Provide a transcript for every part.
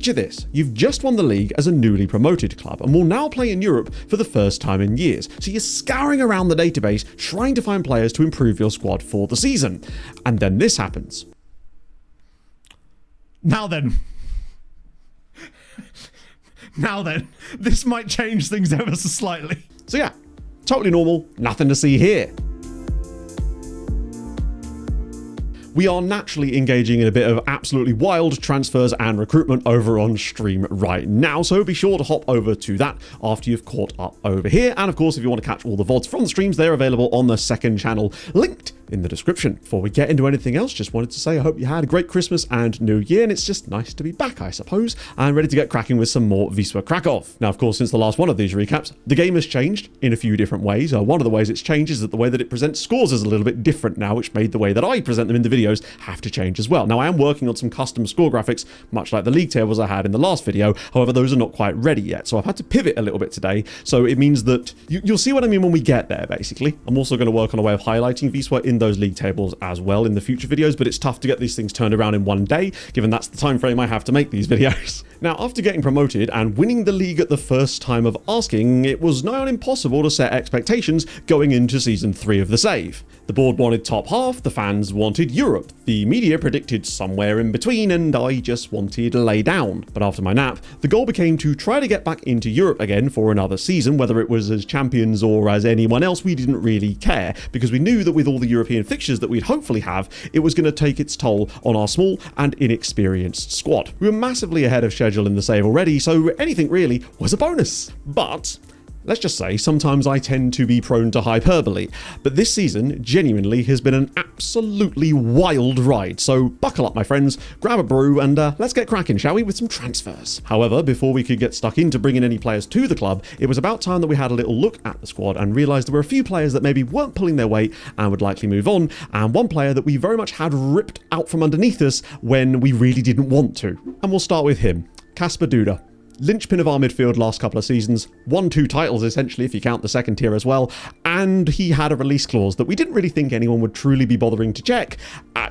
Picture this, you've just won the league as a newly promoted club and will now play in Europe for the first time in years. So you're scouring around the database trying to find players to improve your squad for the season. And then this happens. Now then, this might change things ever so slightly. So yeah, totally normal, nothing to see here. We are naturally engaging in a bit of absolutely wild transfers and recruitment over on stream right now, so be sure to hop over to that after you've caught up over here. And of course, if you want to catch all the VODs from the streams, they're available on the second channel, linked in the description. Before we get into anything else, just wanted to say I hope you had a great Christmas and New Year, and it's just nice to be back, I suppose, and ready to get cracking with some more Wisła Kraków. Now, of course, since the last one of these recaps, the game has changed in a few different ways. One of the ways it's changed is that the way that it presents scores is a little bit different now, which made the way that I present them in the videos have to change as well. Now, I am working on some custom score graphics, much like the league tables I had in the last video. However, those are not quite ready yet, so I've had to pivot a little bit today. So it means that you'll see what I mean when we get there, basically. I'm also going to work on a way of highlighting Wisła in those league tables as well in the future videos, but it's tough to get these things turned around in one day, given that's the time frame I have to make these videos. Now, after getting promoted and winning the league at the first time of asking, it was nigh on impossible to set expectations going into Season 3 of the save. The board wanted top half, the fans wanted Europe, the media predicted somewhere in between, and I just wanted lay down. But after my nap, the goal became to try to get back into Europe again for another season. Whether it was as champions or as anyone else, we didn't really care, because we knew that with all the European fixtures that we'd hopefully have, it was going to take its toll on our small and inexperienced squad. We were massively ahead of schedule in the save already, so anything really was a bonus. But let's just say, sometimes I tend to be prone to hyperbole, but this season genuinely has been an absolutely wild ride. So buckle up, my friends, grab a brew, and let's get cracking, shall we, with some transfers. However, before we could get stuck into bringing any players to the club, it was about time that we had a little look at the squad and realised there were a few players that maybe weren't pulling their weight and would likely move on, and one player that we very much had ripped out from underneath us when we really didn't want to. And we'll start with him, Kasper Duda. Linchpin of our midfield last couple of seasons, won 2 titles essentially if you count the second tier as well, and he had a release clause that we didn't really think anyone would truly be bothering to check.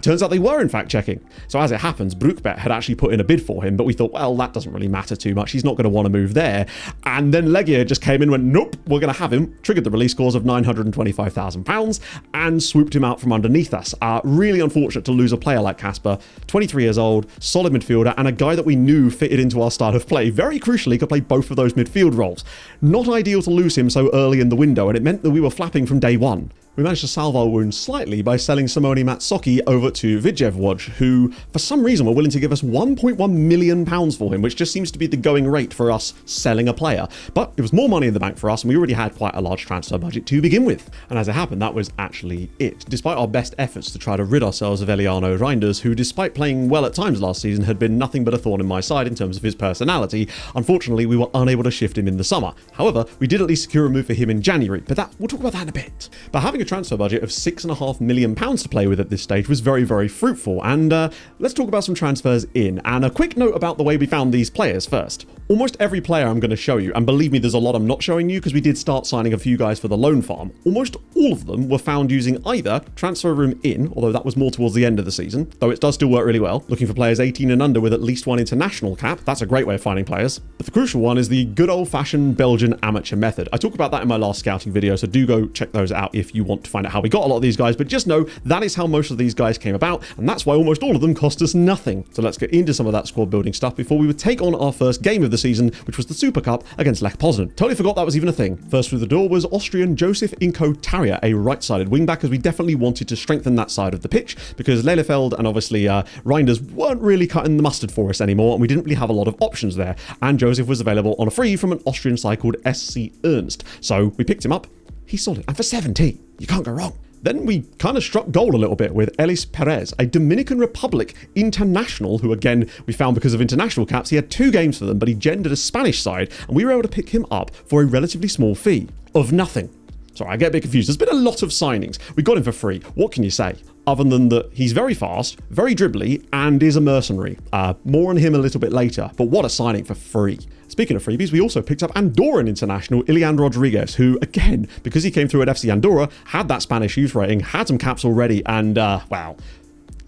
Turns out they were in fact checking. So as it happens, Brookbet had actually put in a bid for him, but we thought, well, that doesn't really matter too much, he's not going to want to move there. And then Legia just came in and went, nope, we're going to have him, triggered the release clause of £925,000 and swooped him out from underneath us. Really unfortunate to lose a player like Kasper, 23 years old, solid midfielder, and a guy that we knew fitted into our style of play. Very crucially, could play both of those midfield roles. Not ideal to lose him so early in the window, and it meant that we were flapping from day one. We managed to salve our wounds slightly by selling Simone Matsoki over to Vidjevwaj, who, for some reason, were willing to give us £1.1 million for him, which just seems to be the going rate for us selling a player. But it was more money in the bank for us, and we already had quite a large transfer budget to begin with. And as it happened, that was actually it. Despite our best efforts to try to rid ourselves of Eliano Reinders, who, despite playing well at times last season, had been nothing but a thorn in my side in terms of his personality, unfortunately, we were unable to shift him in the summer. However, we did at least secure a move for him in January, but we'll talk about that in a bit. But having a transfer budget of £6.5 million to play with at this stage was very, very fruitful. And let's talk about some transfers in. And a quick note about the way we found these players first. Almost every player I'm going to show you, and believe me, there's a lot I'm not showing you because we did start signing a few guys for the loan farm. Almost all of them were found using either Transfer Room In, although that was more towards the end of the season, though it does still work really well, looking for players 18 and under with at least 1 international cap. That's a great way of finding players. But the crucial one is the good old-fashioned Belgian amateur method. I talk about that in my last scouting video, so do go check those out if you want to find out how we got a lot of these guys, but just know that is how most of these guys came about, and that's why almost all of them cost us nothing. So let's get into some of that squad building stuff before we would take on our first game of the season, which was the Super Cup against Lech Poznan. Totally forgot that was even a thing. First through the door was Austrian Josef Inko Tarja, a right-sided wing-back, as we definitely wanted to strengthen that side of the pitch, because Lelefeld and obviously Reinders weren't really cutting the mustard for us anymore, and we didn't really have a lot of options there, and Josef was available on a free from an Austrian side called SC Ernst. So we picked him up. He's solid, and for 17, you can't go wrong. Then we kind of struck gold a little bit with Elis Perez, a Dominican Republic international who, again, we found because of international caps. He had 2 games for them, but he gendered a Spanish side, and we were able to pick him up for a relatively small fee of nothing. Sorry, I get a bit confused. There's been a lot of signings. We got him for free. What can you say? Other than that he's very fast, very dribbly, and is a mercenary. More on him a little bit later, but what a signing for free. Speaking of freebies, we also picked up Andorran international Ilian Rodriguez, who, again, because he came through at FC Andorra, had that Spanish youth rating, had some caps already, and, wow,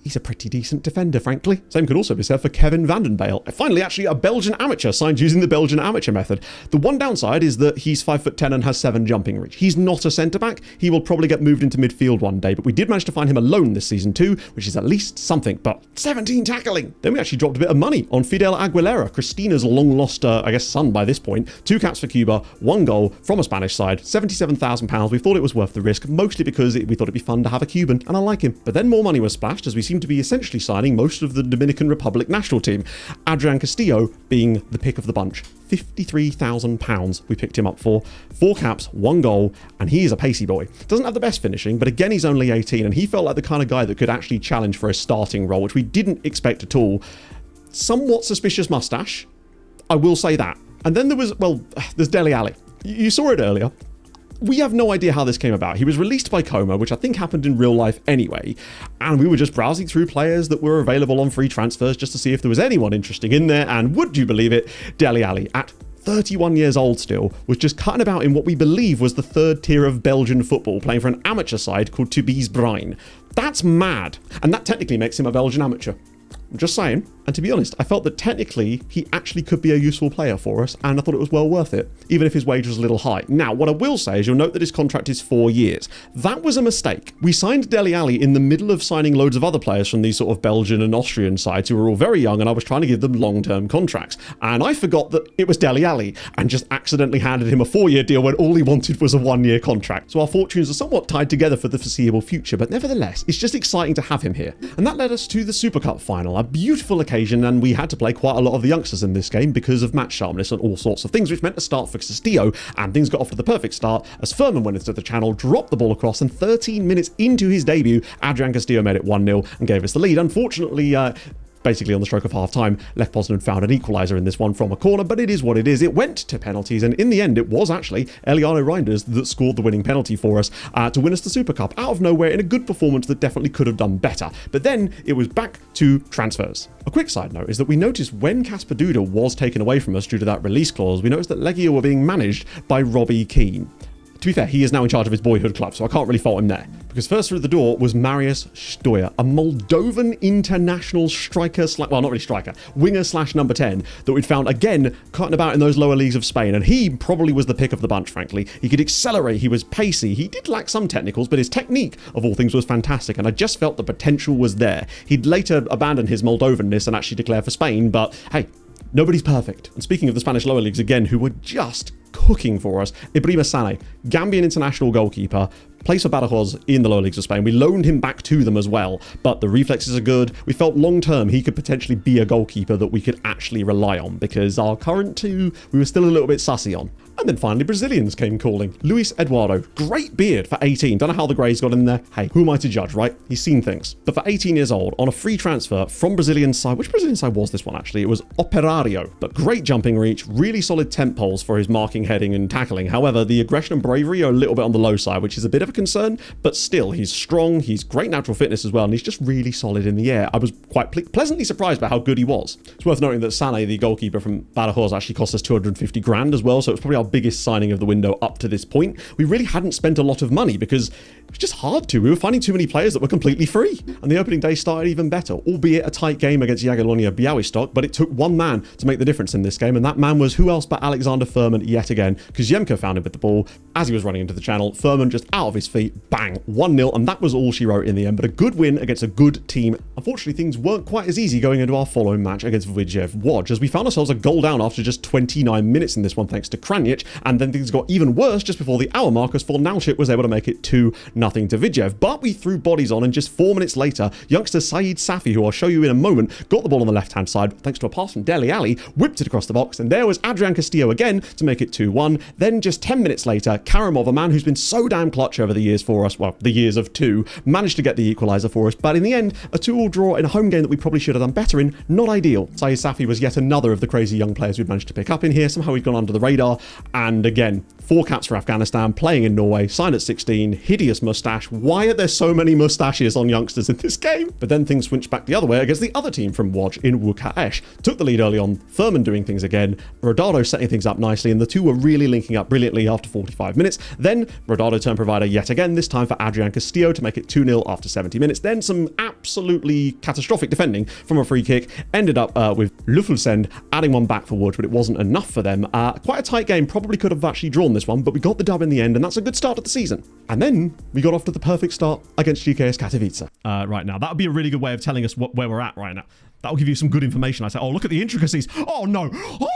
he's a pretty decent defender, frankly. Same could also be said for Kevin Vandenbale. Finally, actually, a Belgian amateur signed using the Belgian amateur method. The one downside is that he's 5'10" and has 7 jumping reach. He's not a centre-back. He will probably get moved into midfield one day, but we did manage to find him alone this season too, which is at least something, but 17 tackling. Then we actually dropped a bit of money on Fidel Aguilera, Christina's long-lost, son by this point. 2 caps for Cuba, 1 goal from a Spanish side, £77,000. We thought it was worth the risk, mostly because we thought it'd be fun to have a Cuban, and I like him. But then more money was splashed as we seem to be essentially signing most of the Dominican Republic national team. Adrian Castillo being the pick of the bunch. £53,000 we picked him up for. 4 caps, 1 goal, and he is a pacey boy. Doesn't have the best finishing, but again, he's only 18, and he felt like the kind of guy that could actually challenge for a starting role, which we didn't expect at all. Somewhat suspicious mustache, I will say that. And then there's Dele Alli. You saw it earlier. We have no idea how this came about. He was released by Como, which I think happened in real life anyway, and we were just browsing through players that were available on free transfers just to see if there was anyone interesting in there, and would you believe it, Dele Alli, at 31 years old still, was just cutting about in what we believe was the 3rd tier of Belgian football, playing for an amateur side called Tubize Bruin. That's mad, and that technically makes him a Belgian amateur. I'm just saying. And to be honest, I felt that technically he actually could be a useful player for us, and I thought it was well worth it, even if his wage was a little high. Now, what I will say is you'll note that his contract is 4 years. That was a mistake. We signed Dele Alli in the middle of signing loads of other players from these sort of Belgian and Austrian sides who were all very young, and I was trying to give them long-term contracts. And I forgot that it was Dele Alli, and just accidentally handed him a 4-year deal when all he wanted was a 1-year contract. So our fortunes are somewhat tied together for the foreseeable future, but nevertheless, it's just exciting to have him here. And that led us to the Super Cup final, a beautiful occasion, and we had to play quite a lot of the youngsters in this game because of match sharpness and all sorts of things, which meant a start for Castillo, and things got off to the perfect start as Furman went into the channel, dropped the ball across, and 13 minutes into his debut, Adrian Castillo made it 1-0 and gave us the lead. Unfortunately, basically on the stroke of half-time, Lech Poznan found an equaliser in this one from a corner, but it is what it is. It went to penalties, and in the end, it was actually Eliano Reinders that scored the winning penalty for us to win us the Super Cup out of nowhere in a good performance that definitely could have done better. But then it was back to transfers. A quick side note is that we noticed when Casper Duda was taken away from us due to that release clause, we noticed that Legia were being managed by Robbie Keane. To be fair, he is now in charge of his boyhood club, so I can't really fault him there. Because first through the door was Marius Stoyer, a Moldovan international striker, well, not really striker, winger / number 10, that we'd found again cutting about in those lower leagues of Spain. And he probably was the pick of the bunch, frankly. He could accelerate, he was pacey, he did lack some technicals, but his technique, of all things, was fantastic. And I just felt the potential was there. He'd later abandon his Moldovanness and actually declare for Spain, but hey, nobody's perfect. And speaking of the Spanish lower leagues again, who were just cooking for us, Ibrahima Sane, Gambian international goalkeeper, plays for Badajoz in the lower leagues of Spain. We loaned him back to them as well, but the reflexes are good. We felt long term he could potentially be a goalkeeper that we could actually rely on, because our current 2 we were still a little bit sussy on. And then finally Brazilians came calling. Luis Eduardo, great beard for 18. Don't know how the greys got in there. Hey, who am I to judge, right? He's seen things. But for 18 years old, on a free transfer from Brazilian side, which Brazilian side was this one actually? It was Operario. But great jumping reach, really solid temp poles for his marking, heading and tackling. However, the aggression and bravery are a little bit on the low side, which is a bit of a concern, but still, he's strong, he's great natural fitness as well, and he's just really solid in the air. I was quite pleasantly surprised by how good he was. It's worth noting that Sane, the goalkeeper from Badajoz, actually cost us 250 grand as well, so it's probably our biggest signing of the window up to this point. We really hadn't spent a lot of money because it was just hard to. We were finding too many players that were completely free. And the opening day started even better, albeit a tight game against Jagiellonia Białystok, but it took one man to make the difference in this game, and that man was who else but Alexander Furman yet again, because Yemka found him with the ball as he was running into the channel. Furman just out of his feet, bang, 1-0, and that was all she wrote in the end, but a good win against a good team. Unfortunately, things weren't quite as easy going into our following match against Widzew Łódź, as we found ourselves a goal down after just 29 minutes in this one thanks to Kranjic, and then things got even worse just before the hour mark as Fornalczyk was able to make it 2-0 to Widzew. But we threw bodies on, and just 4 minutes later, youngster Saeed Safi, who I'll show you in a moment, got the ball on the left-hand side thanks to a pass from Dele Alli, whipped it across the box, and there was Adrian Castillo again to make it 2-1. Then just 10 minutes later, Karimov, a man who's been so damn clutch over the years for us, well, the years of 2, managed to get the equaliser for us, but in the end, a 2-2 draw in a home game that we probably should have done better in, not ideal. Saeed Safi was yet another of the crazy young players we'd managed to pick up in here. Somehow he'd gone under the radar, and again, 4 caps for Afghanistan, playing in Norway, signed at 16, hideous mustache. Why are there so many mustaches on youngsters in this game? But then things switched back the other way against the other team from Łódź in Łukasz. Took the lead early on, Furman doing things again, Rodado setting things up nicely, and the two were really linking up brilliantly after 45 minutes. Then Rodado turned provider yet again, this time for Adrian Castillo to make it 2-0 after 70 minutes. Then some absolutely catastrophic defending from a free kick, ended up with Luffelsen adding one back for Łódź, but it wasn't enough for them. Quite a tight game, probably could have actually drawn this one, but we got the dub in the end, and that's a good start to the season. And then we got off to the perfect start against GKS Katowice. Right now, that would be a really good way of telling us where we're at right now. That'll give you some good information. I say, oh, look at the intricacies. Oh, no. Oh!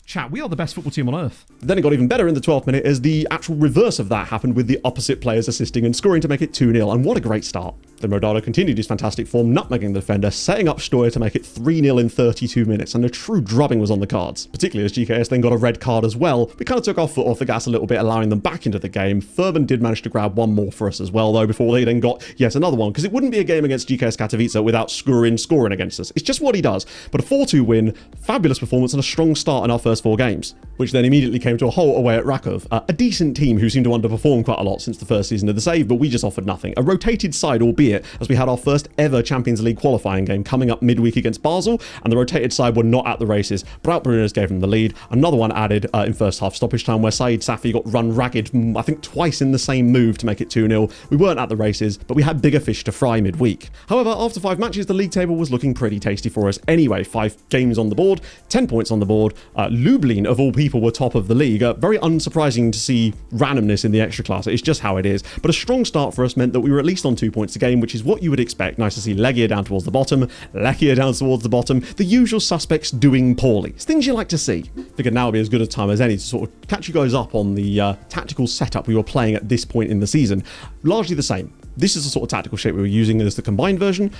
Chat, we are the best football team on earth. Then it got even better in the 12th minute as the actual reverse of that happened with the opposite players assisting and scoring to make it 2-0, and what a great start. Then Rodado continued his fantastic form, nutmegging the defender, setting up Steuer to make it 3-0 in 32 minutes, and a true drubbing was on the cards, particularly as GKS then got a red card as well. We kind of took our foot off the gas a little bit, allowing them back into the game. Furman did manage to grab one more for us as well, though, before they then got yet another one, because it wouldn't be a game against GKS Katowice without scoring against us. It's just what he does. But a 4-2 win, fabulous performance, and a strong start in our first 4 games, which then immediately came to a halt away at Kraków. A decent team who seemed to underperform quite a lot since the first season of the save, but we just offered nothing. A rotated side, albeit, as we had our first ever Champions League qualifying game coming up midweek against Basel, and the rotated side were not at the races. Braut Brunners gave them the lead. Another one added in first half stoppage time where Said Safi got run ragged, I think twice in the same move to make it 2-0. We weren't at the races, but we had bigger fish to fry midweek. However, after 5 matches, the league table was looking pretty tasty for us anyway. 5 games on the board, 10 points on the board. Lublin, of all people, were top of the league. Very unsurprising to see randomness in the extra class. It's just how it is. But a strong start for us meant that we were at least on 2 points a game, which is what you would expect. Nice to see Legia down towards the bottom, Lechia down towards the bottom, the usual suspects doing poorly. It's things you like to see. Figured now would be as good a time as any to sort of catch you guys up on the tactical setup we were playing at this point in the season. Largely the same. This is the sort of tactical shape we were using as the combined version.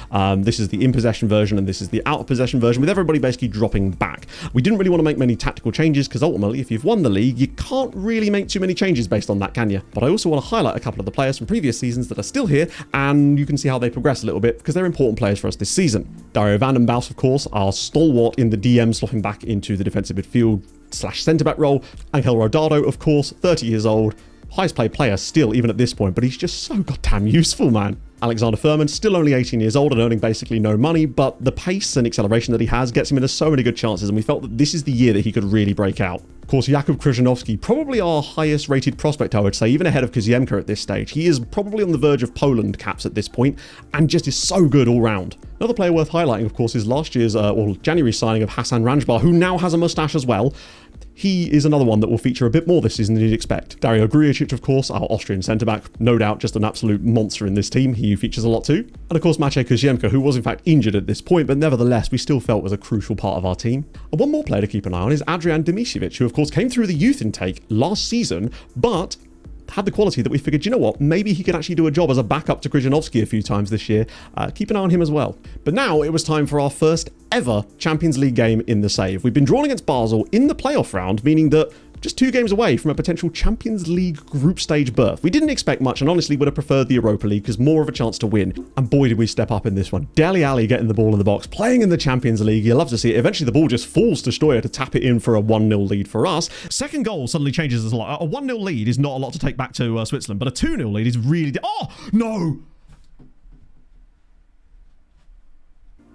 This is the in-possession version, and this is the out-of-possession version, with everybody basically dropping back. We didn't really want to make many tactical changes, because ultimately, if you've won the league, you can't really make too many changes based on that, can you? But I also want to highlight a couple of the players from previous seasons that are still here, and you can see how they progress a little bit, because they're important players for us this season. Dario Vandenbaus, of course, our stalwart in the DM, swapping back into the defensive midfield / centre-back role. Angel Rodado, of course, 30 years old. Highest paid player still, even at this point, but he's just so goddamn useful, man. Alexander Furman, still only 18 years old and earning basically no money, but the pace and acceleration that he has gets him into so many good chances, and we felt that this is the year that he could really break out. Of course, Jakub Krzyżanowski, probably our highest rated prospect, I would say, even ahead of Koziemka at this stage. He is probably on the verge of Poland caps at this point, and just is so good all round. Another player worth highlighting, of course, is last year's, January signing of Hasan Ranjbar, who now has a mustache as well. He is another one that will feature a bit more this season than you'd expect. Dario Grujic, of course, our Austrian centre-back, no doubt just an absolute monster in this team. He features a lot too. And of course, Maciej Koziemka, who was in fact injured at this point, but nevertheless, we still felt was a crucial part of our team. And one more player to keep an eye on is Adrian Dimicevic, who of course came through the youth intake last season, but had the quality that we figured, you know what, maybe he could actually do a job as a backup to Krzyżanowski a few times this year. Keep an eye on him as well. But now it was time for our first ever Champions League game in the save. We've been drawn against Basel in the playoff round, meaning that just 2 games away from a potential Champions League group stage berth. We didn't expect much and honestly would have preferred the Europa League because more of a chance to win. And boy, did we step up in this one. Dele Alli getting the ball in the box, playing in the Champions League. You love to see it. Eventually the ball just falls to Steuer to tap it in for a 1-0 lead for us. Second goal suddenly changes us a lot. A 1-0 lead is not a lot to take back to Switzerland, but a 2-0 lead is really... Oh, no!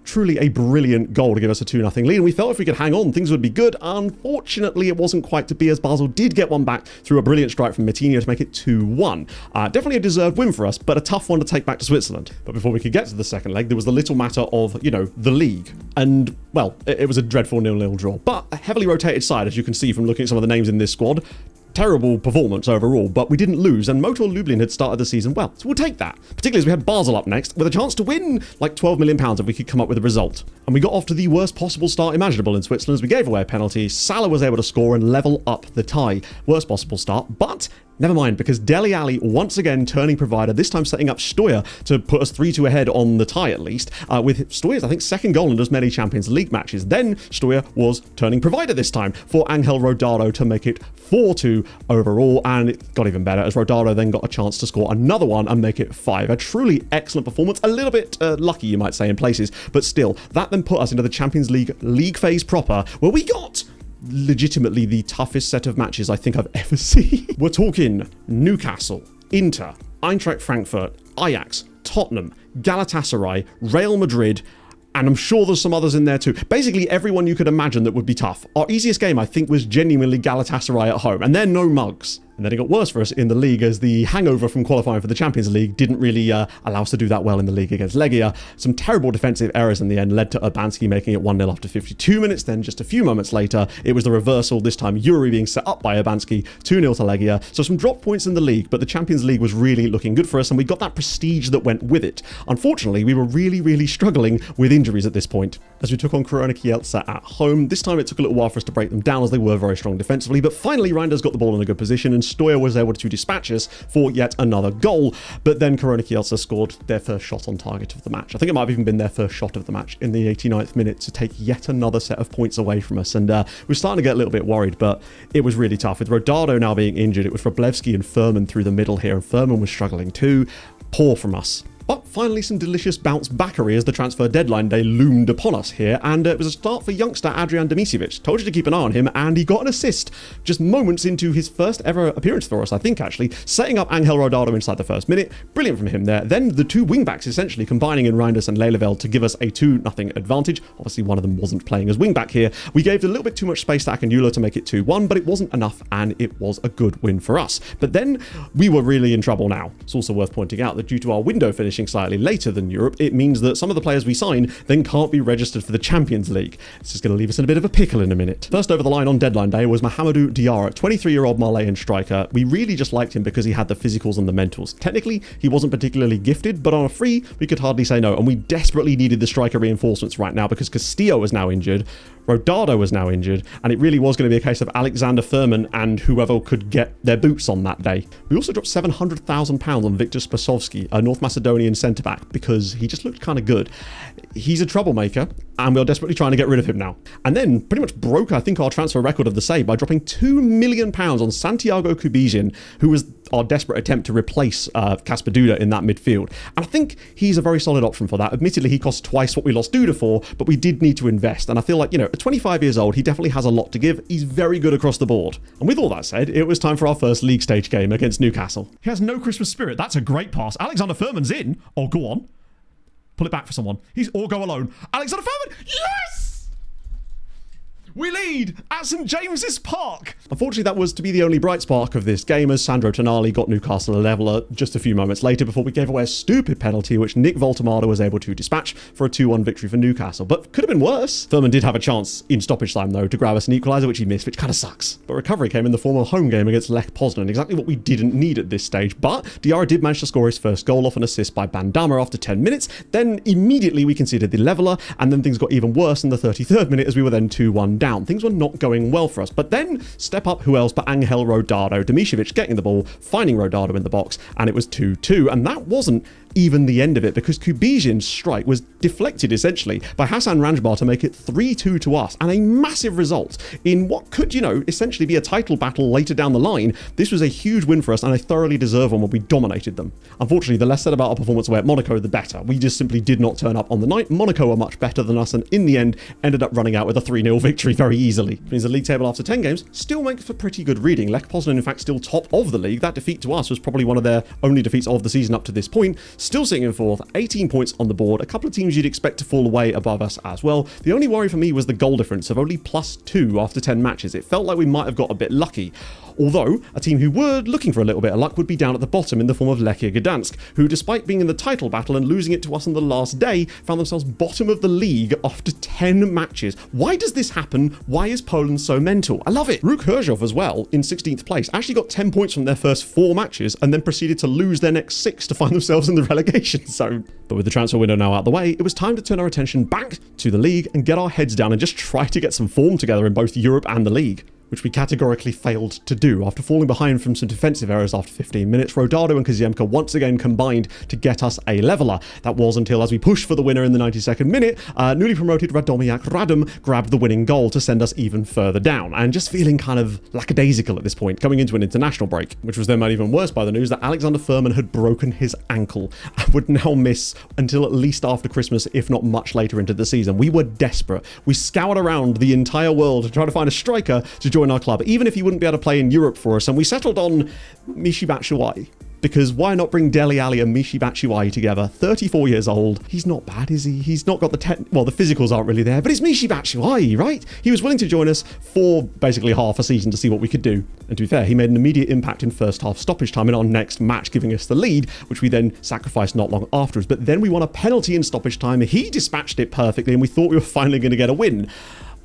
Truly a brilliant goal to give us a 2-0 lead, and we felt if we could hang on, things would be good. Unfortunately, it wasn't quite to be, as Basel did get one back through a brilliant strike from Matinho to make it 2-1. Definitely a deserved win for us, but a tough one to take back to Switzerland. But before we could get to the second leg, there was the little matter of, the league. And, well, it was a dreadful 0-0 draw. But a heavily rotated side, as you can see from looking at some of the names in this squad. Terrible performance overall, but we didn't lose, and Motor Lublin had started the season well, so we'll take that. Particularly as we had Basel up next, with a chance to win like £12 million if we could come up with a result. And we got off to the worst possible start imaginable in Switzerland as we gave away a penalty. Salah was able to score and level up the tie. Worst possible start, but never mind, because Dele Alli once again turning provider, this time setting up Steuer to put us 3-2 ahead on the tie at least, with Steuer's, I think, second goal in as many Champions League matches. Then Steuer was turning provider this time for Angel Rodado to make it 4-2 overall, and it got even better as Rodado then got a chance to score another one and make it 5. A truly excellent performance, a little bit lucky you might say in places, but still, that then put us into the Champions League phase proper, where we got legitimately the toughest set of matches I think I've ever seen. We're talking Newcastle, Inter, Eintracht Frankfurt, Ajax, Tottenham, Galatasaray, Real Madrid, and I'm sure there's some others in there too. Basically, everyone you could imagine that would be tough. Our easiest game, I think, was genuinely Galatasaray at home, and they're no mugs. And then it got worse for us in the league as the hangover from qualifying for the Champions League didn't really allow us to do that well in the league against Legia. Some terrible defensive errors in the end led to Urbanski making it 1-0 after 52 minutes. Then just a few moments later, it was the reversal, this time Yuri being set up by Urbanski, 2-0 to Legia. So some drop points in the league, but the Champions League was really looking good for us and we got that prestige that went with it. Unfortunately, we were really struggling with injuries at this point. As we took on Korona Kielce at home, this time it took a little while for us to break them down as they were very strong defensively, but finally Reinders got the ball in a good position and Stoya was able to dispatch us for yet another goal. But then Korona Kielce scored their first shot on target of the match. I think it might have even been their first shot of the match in the 89th minute to take yet another set of points away from us. And we're starting to get a little bit worried, but it was really tough. With Rodado now being injured, it was Wroblewski and Furman through the middle here, and Furman was struggling too. Poor from us. But finally some delicious bounce backery as the transfer deadline day loomed upon us here, and it was a start for youngster Adrian Demisevic. Told you to keep an eye on him, and he got an assist just moments into his first ever appearance for us, I think actually, setting up Angel Rodado inside the first minute. Brilliant from him there. Then the two wingbacks essentially combining in Reinders and Leleveld to give us a 2-0 advantage. Obviously one of them wasn't playing as wingback here. We gave a little bit too much space to Akinjulo to make it 2-1, but it wasn't enough, and it was a good win for us. But then we were really in trouble now. It's also worth pointing out that due to our window finishing slightly later than Europe, it means that some of the players we sign then can't be registered for the Champions League. This is going to leave us in a bit of a pickle in a minute. First over the line on deadline day was Mahamadou Diarra, 23-year-old Malayan striker. We really just liked him because he had the physicals and the mentals. Technically, he wasn't particularly gifted, but on a free, we could hardly say no, and we desperately needed the striker reinforcements right now because Castillo was now injured, Rodado was now injured, and it really was going to be a case of Alexander Furman and whoever could get their boots on that day. We also dropped £700,000 on Viktor Spasovski, a North Macedonian centre-back, because he just looked kind of good. He's a troublemaker, and we're desperately trying to get rid of him now. And then pretty much broke, I think, our transfer record of the save by dropping £2 million on Santiago Kubizin, who was our desperate attempt to replace Kasper Duda in that midfield. And I think he's a very solid option for that. Admittedly, he cost twice what we lost Duda for, but we did need to invest. And I feel like, you know, at 25 years old, he definitely has a lot to give. He's very good across the board. And with all that said, it was time for our first league stage game against Newcastle. He has no Christmas spirit. That's a great pass. Alexander Furman's in. Oh, go on. Pull it back for someone. Or go alone. Alexander Furman! Yes! We lead at St James's Park. Unfortunately, that was to be the only bright spark of this game as Sandro Tonali got Newcastle a leveller just a few moments later before we gave away a stupid penalty which Nick Voltemada was able to dispatch for a 2-1 victory for Newcastle. But could have been worse. Furman did have a chance in stoppage time though to grab us an equaliser which he missed, which kind of sucks. But recovery came in the form of a home game against Lech Poznan, exactly what we didn't need at this stage. But Diarra did manage to score his first goal off an assist by Bandama after 10 minutes. Then immediately we conceded the leveller, and then things got even worse in the 33rd minute as we were then 2-1 down. Things were not going well for us. But then step up, who else but Angel Rodado. Demisevic getting the ball, finding Rodado in the box, and it was 2-2. And that wasn't even the end of it because Kubizin's strike was deflected essentially by Hassan Ranjbar to make it 3-2 to us, and a massive result in what could, you know, essentially be a title battle later down the line. This was a huge win for us and a thoroughly deserved one where we dominated them. Unfortunately, the less said about our performance away at Monaco, the better. We just simply did not turn up on the night. Monaco were much better than us and in the end ended up running out with a 3-0 victory very easily. It means the league table after 10 games still makes for pretty good reading. Lech Poznan in fact still top of the league. That defeat to us was probably one of their only defeats of the season up to this point. Still sitting in fourth, 18 points on the board. A couple of teams you'd expect to fall away above us as well. The only worry for me was the goal difference of only +2 after 10 matches. It felt like we might have got a bit lucky. Although, a team who were looking for a little bit of luck would be down at the bottom in the form of Lechia Gdansk, who despite being in the title battle and losing it to us on the last day, found themselves bottom of the league after 10 matches. Why does this happen? Why is Poland so mental? I love it. Ruk Herzhov as well, in 16th place, actually got 10 points from their first 4 matches and then proceeded to lose their next 6 to find themselves in the relegation zone. But with the transfer window now out the way, it was time to turn our attention back to the league and get our heads down and just try to get some form together in both Europe and the league. which we categorically failed to do. After falling behind from some defensive errors after 15 minutes, Rodado and Kaziemka once again combined to get us a leveler. That was until, as we pushed for the winner in the 92nd minute, newly promoted Radomiak Radom grabbed the winning goal to send us even further down. And just feeling kind of lackadaisical at this point, coming into an international break, which was then made even worse by the news that Alexander Furman had broken his ankle and would now miss until at least after Christmas, if not much later into the season. We were desperate. We scoured around the entire world to try to find a striker to join our club, even if he wouldn't be able to play in Europe for us, and we settled on Michy Batshuayi. Because why not bring Dele Alli and Michy Batshuayi together? 34 years old. He's not bad, is he? He's not got the the physicals aren't really there, but it's Michy Batshuayi, right? He was willing to join us for basically half a season to see what we could do. And to be fair, he made an immediate impact in first half stoppage time in our next match, giving us the lead, which we then sacrificed not long afterwards. But then we won a penalty in stoppage time. He dispatched it perfectly, and we thought we were finally going to get a win.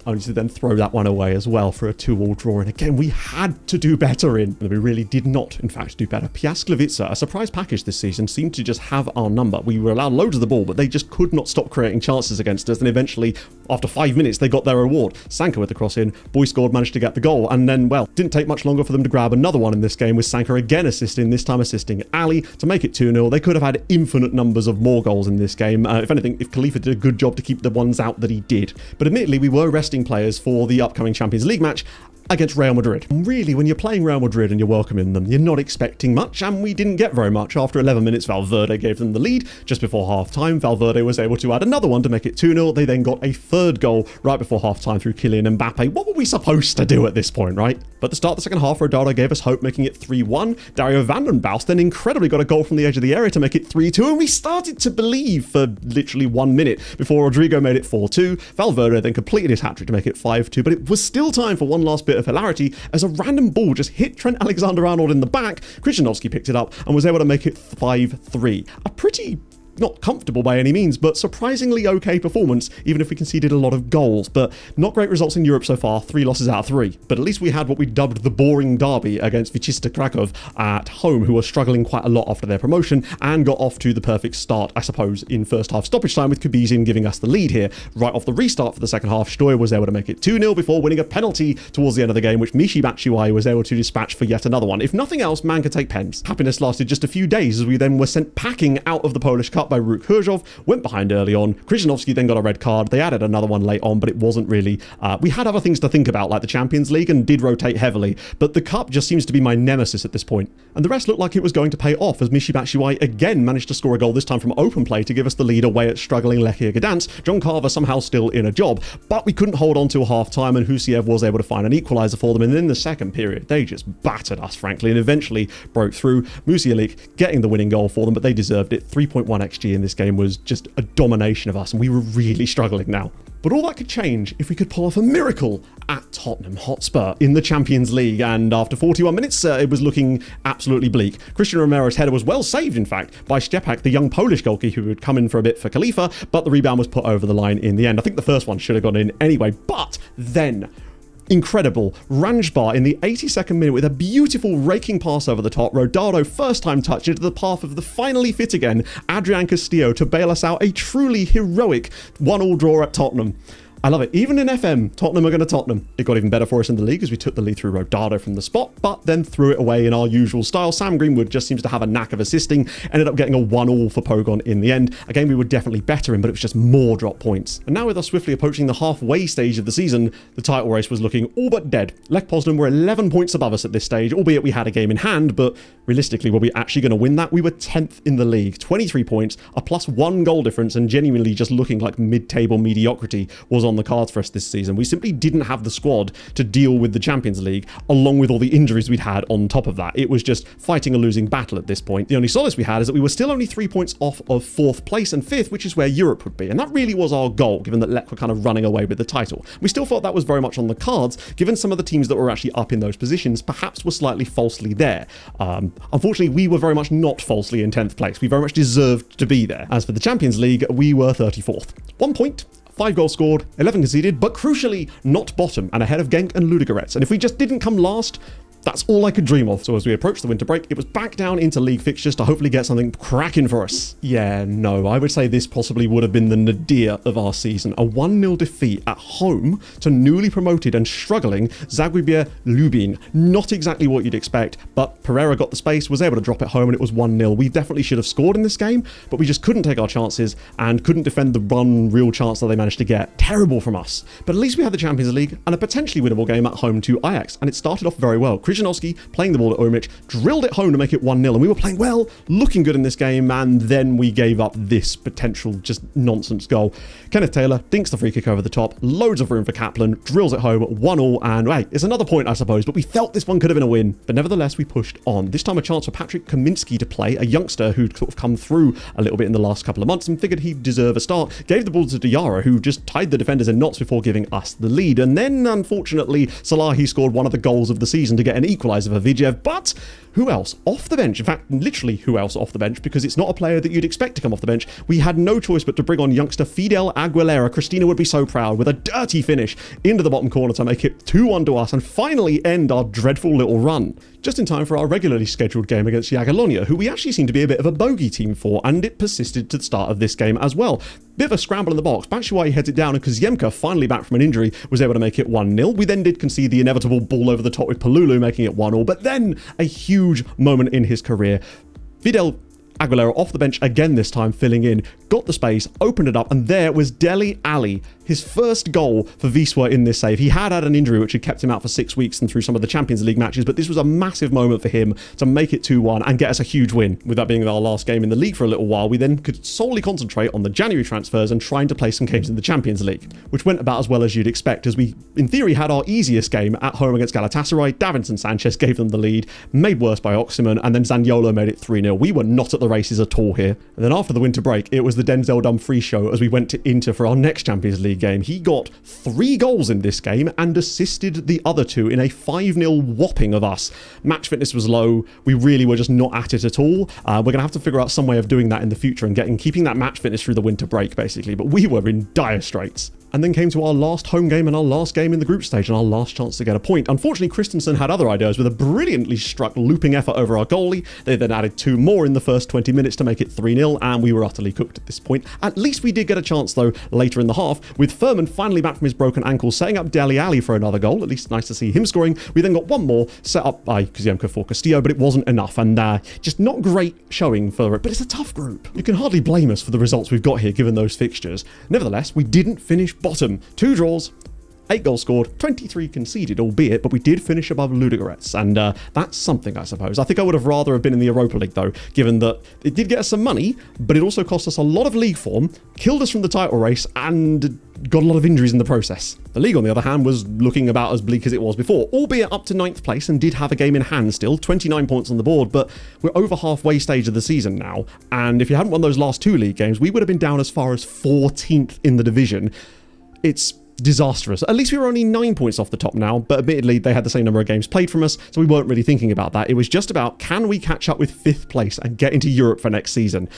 Only to then throw that one away as well for a 2-2 draw. And again, we had to do better in. And we really did not, in fact, do better. Piasklevica, a surprise package this season, seemed to just have our number. We were allowed loads of the ball, but they just could not stop creating chances against us. And eventually, after 5 minutes, they got their reward. Sanka with the cross in. Boyscored managed to get the goal. And then, well, didn't take much longer for them to grab another one in this game, with Sanka again assisting, this time assisting Ali to make it 2-0. They could have had infinite numbers of more goals in this game. If anything, if Khalifa did a good job to keep the ones out that he did. But admittedly, we were resting players for the upcoming Champions League match against Real Madrid. Really, when you're playing Real Madrid and you're welcoming them, you're not expecting much, and we didn't get very much. After 11 minutes, Valverde gave them the lead. Just before half-time, Valverde was able to add another one to make it 2-0. They then got a third goal right before half-time through Kylian Mbappe. What were we supposed to do at this point, right? But the start of the second half, Rodado gave us hope, making it 3-1. Dario Vandenboust then incredibly got a goal from the edge of the area to make it 3-2, and we started to believe for literally 1 minute before Rodrigo made it 4-2. Valverde then completed his hat-trick to make it 5-2, but it was still time for one last bit of hilarity as a random ball just hit Trent Alexander-Arnold in the back. Krzyżanowski picked it up and was able to make it 5-3. A pretty not comfortable by any means, but surprisingly okay performance, even if we conceded a lot of goals. But not great results in Europe so far, 3 losses out of 3. But at least we had what we dubbed the boring derby against Wisła Kraków at home, who were struggling quite a lot after their promotion, and got off to the perfect start, I suppose, in first half stoppage time, with Kubizin giving us the lead here. Right off the restart for the second half, Stoy was able to make it 2-0 before winning a penalty towards the end of the game, which Michy Batshuayi was able to dispatch for yet another one. If nothing else, man could take pens. Happiness lasted just a few days as we then were sent packing out of the Polish Cup by Ruk Hrzhov, went behind early on. Krzyżanowski then got a red card. They added another one late on, but it wasn't really... we had other things to think about, like the Champions League, and did rotate heavily, but the Cup just seems to be my nemesis at this point. And the rest looked like it was going to pay off, as Michy Batshuayi again managed to score a goal, this time from open play, to give us the lead away at struggling Lechia Gdansk. John Carver somehow still in a job, but we couldn't hold on till half-time, and Husiev was able to find an equaliser for them, and in the second period, they just battered us, frankly, and eventually broke through. Musialik getting the winning goal for them, but they deserved it. 3.1 XG in this game was just a domination of us, and we were really struggling now. But all that could change if we could pull off a miracle at Tottenham Hotspur in the Champions League, and after 41 minutes, it was looking absolutely bleak. Christian Romero's header was well saved, in fact, by Szczepak, the young Polish goalkeeper who had come in for a bit for Khalifa, but the rebound was put over the line in the end. I think the first one should have gone in anyway, but then... incredible. Ranjbar in the 82nd minute with a beautiful raking pass over the top. Rodado first time touch into the path of the finally fit again, Adrian Castillo, to bail us out. A truly heroic 1-1 draw at Tottenham. I love it. Even in FM, Tottenham are going to Tottenham. It got even better for us in the league as we took the lead through Rodado from the spot, but then threw it away in our usual style. Sam Greenwood just seems to have a knack of assisting. Ended up getting a 1-1 for Pogon in the end. A game we were definitely better in, but it was just more drop points. And now with us swiftly approaching the halfway stage of the season, the title race was looking all but dead. Lech Poznan were 11 points above us at this stage, albeit we had a game in hand, but realistically, were we actually going to win that? We were 10th in the league, 23 points, a +1 goal difference, and genuinely just looking like mid-table mediocrity was on the cards for us this season. We simply didn't have the squad to deal with the Champions League, along with all the injuries we'd had on top of that. It was just fighting a losing battle at this point. The only solace we had is that we were still only 3 points off of 4th place and 5th, which is where Europe would be. And that really was our goal, given that Lech were kind of running away with the title. We still thought that was very much on the cards, given some of the teams that were actually up in those positions perhaps were slightly falsely there. Unfortunately, we were very much not falsely in 10th place. We very much deserved to be there. As for the Champions League, we were 34th. 1 point, 5 goals scored, 11 conceded, but crucially not bottom and ahead of Genk and Ludogorets. And if we just didn't come last, That's all I could dream of. So as we approached the winter break, it was back down into league fixtures to hopefully get something cracking for us. Yeah, no, I would say this possibly would have been the nadir of our season. A 1-0 defeat at home to newly promoted and struggling Zagłębie Lubin. Not exactly what you'd expect, but Pereira got the space, was able to drop it home, and it was 1-0. We definitely should have scored in this game, but we just couldn't take our chances and couldn't defend the one real chance that they managed to get. Terrible from us. But at least we had the Champions League and a potentially winnable game at home to Ajax, and it started off very well. Krzyżanowski playing the ball at Ormic, drilled it home to make it 1-0, and we were playing well, looking good in this game, and then we gave up this potential just nonsense goal. Kenneth Taylor dinks the free kick over the top, loads of room for Kaplan, drills it home, 1-1, and hey, it's another point I suppose, but we felt this one could have been a win. But nevertheless, we pushed on. This time a chance for Patrick Kaminski to play, a youngster who'd sort of come through a little bit in the last couple of months and figured he'd deserve a start. Gave the ball to Diarra, who just tied the defenders in knots before giving us the lead. And then, unfortunately, Salahi scored one of the goals of the season to get an equaliser for Vidjev. But who else off the bench? In fact, literally who else off the bench, because it's not a player that you'd expect to come off the bench. We had no choice but to bring on youngster Fidel Aguilera. Christina would be so proud, with a dirty finish into the bottom corner to make it 2-1 to us and finally end our dreadful little run. Just in time for our regularly scheduled game against Jagiellonia, who we actually seem to be a bit of a bogey team for, and it persisted to the start of this game as well. Bit of a scramble in the box. Batshuayi heads it down, and Koziemka, finally back from an injury, was able to make it 1-0. We then did concede the inevitable ball over the top with Palulu, making it 1-1, but then a huge moment in his career. Fidel Aguilera off the bench again this time, filling in, got the space, opened it up, and there was Dele Alli, his first goal for Wisła in this save. He had an injury which had kept him out for 6 weeks and through some of the Champions League matches, but this was a massive moment for him to make it 2-1 and get us a huge win. With that being our last game in the league for a little while, we then could solely concentrate on the January transfers and trying to play some games in the Champions League, which went about as well as you'd expect, as we, in theory, had our easiest game at home against Galatasaray. Davinson Sanchez gave them the lead, made worse by Oxyman, and then Zaniolo made it 3-0. We were not at the races at all here. And then after the winter break, it was the Denzel Dumfries show as we went to Inter for our next Champions League game. He got 3 goals in this game and assisted the other 2 in a 5-0 whopping of us. Match fitness was low. We really were just not at it at all. We're going to have to figure out some way of doing that in the future and keeping that match fitness through the winter break, basically. But we were in dire straits. And then came to our last home game and our last game in the group stage and our last chance to get a point. Unfortunately, Christensen had other ideas with a brilliantly struck looping effort over our goalie. They then added 2 more in the first 20 minutes to make it 3-0, and we were utterly cooked at this point. At least we did get a chance, though, later in the half, with Furman finally back from his broken ankle, setting up Dele Alli for another goal. At least nice to see him scoring. We then got one more, set up by Koziemka for Castillo, but it wasn't enough, and just not great showing for it. But it's a tough group. You can hardly blame us for the results we've got here, given those fixtures. Nevertheless, we didn't finish bottom. 2 draws, 8 goals scored, 23 conceded, albeit, but we did finish above Ludogorets, and that's something, I suppose. I think I would have rather have been in the Europa League, though, given that it did get us some money, but it also cost us a lot of league form, killed us from the title race, and got a lot of injuries in the process. The league, on the other hand, was looking about as bleak as it was before, albeit up to 9th place and did have a game in hand still, 29 points on the board, but we're over halfway stage of the season now, and if you hadn't won those last 2 league games, we would have been down as far as 14th in the division. It's disastrous. At least we were only 9 points off the top now, but admittedly they had the same number of games played from us, so we weren't really thinking about that. It was just about, can we catch up with 5th place and get into Europe for next season?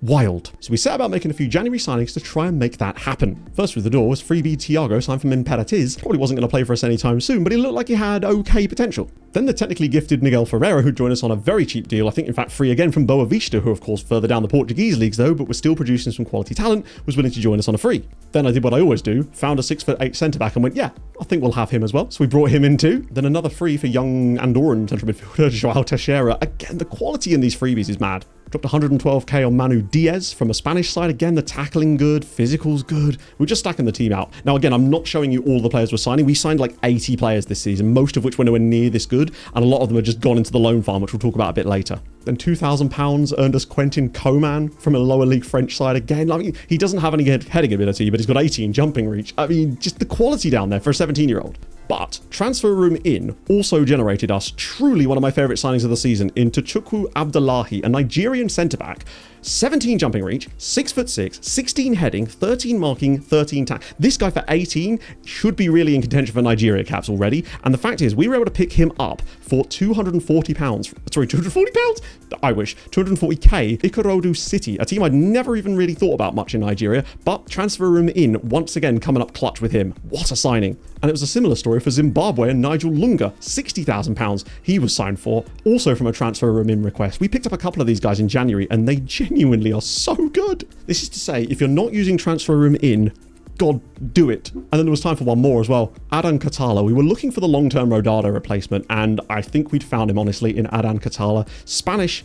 Wild. So we set about making a few January signings to try and make that happen. First through the door was freebie Thiago, signed from Imperatriz. Probably wasn't going to play for us anytime soon, but he looked like he had okay potential. Then the technically gifted Miguel Ferreira, who joined us on a very cheap deal, I think in fact free again from Boa Vista, who of course further down the Portuguese leagues though, but was still producing some quality talent, was willing to join us on a free. Then I did what I always do, found a 6'8" centre-back and went, yeah, I think we'll have him as well. So we brought him in too. Then another free for young Andorran central midfielder Joao Teixeira. Again, the quality in these freebies is mad. Dropped 112k on Manu Diaz from a Spanish side. Again, the tackling good, physical's good. We're just stacking the team out. Now, again, I'm not showing you all the players we're signing. We signed like 80 players this season, most of which were nowhere near this good, and a lot of them have just gone into the loan farm, which we'll talk about a bit later. Then £2,000 earned us Quentin Coman from a lower league French side. Again, I mean, he doesn't have any heading ability, but he's got 18 jumping reach. I mean, just the quality down there for a 17-year-old. But Transfer Room In also generated us truly one of my favourite signings of the season into Chukwu Abdullahi, a Nigerian centre-back 17 jumping reach, 6'6", 16 heading, 13 marking, 13 tack. This guy for 18 should be really in contention for Nigeria caps already. And the fact is, we were able to pick him up for £240. Sorry, £240? I wish. 240k. Ikorodu City, a team I'd never even really thought about much in Nigeria, but transfer room in, once again coming up clutch with him. What a signing. And it was a similar story for Zimbabwe and Nigel Lunga, £60,000 he was signed for, also from a transfer room in request. We picked up a couple of these guys in January and they genuinely are so good. This is to say, if you're not using transfer room in, God, do it. And then there was time for one more as well. Adan Katala. We were looking for the long-term Rodado replacement, and I think we'd found him, honestly, in Adan Katala. Spanish,